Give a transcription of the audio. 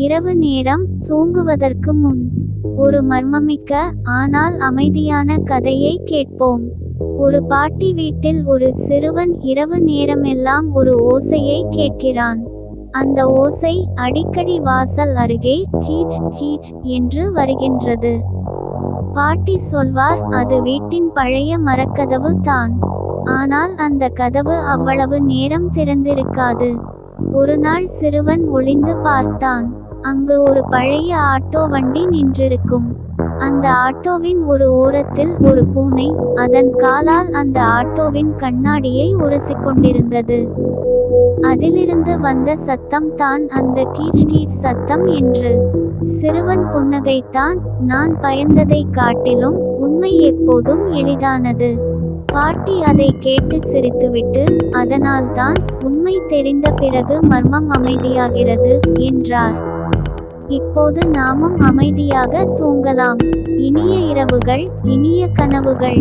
இரவு நேரம் தூங்குவதற்கு முன் ஒரு மர்மமிக்க ஆனால் அமைதியான கதையை கேட்போம். ஒரு பாட்டி வீட்டில் ஒரு சிறுவன் இரவு நேரமெல்லாம் ஒரு ஓசையை கேட்கிறான். அந்த ஓசை அடிக்கடி வாசல் அருகே கீச் கீச் என்று வருகின்றது. பாட்டி சொல்வார், அது வீட்டின் பழைய மரக்கதவு தான். ஆனால் அந்த கதவு அவ்வளவு நேரம் திறந்திருக்காது. ஒரு நாள் சிறுவன் ஒளிந்து பார்த்தான். அங்கு ஒரு பழைய ஆட்டோ வண்டி நின்றிருக்கும். அந்த ஆட்டோவின் ஒரு ஓரத்தில் ஒரு பூனை அதன் காலால் அந்த ஆட்டோவின் கண்ணாடியை உரசிக்கொண்டிருந்தது. அதிலிருந்து வந்த சத்தம் தான் அந்த கீச் கீச் சத்தம் என்று. சிறுவன் புன்னகைத்தான். நான் பயந்ததை காட்டிலும் உண்மை எப்போதும் எளிதானது. பாட்டி அதை கேட்டு சிரித்துவிட்டு, அதனால்தான் உண்மை தெரிந்த பிறகு மர்மம் அமைதியாகிறது என்றார். இப்போது நாமும் அமைதியாக தூங்கலாம். இனிய இரவுகள், இனிய கனவுகள்.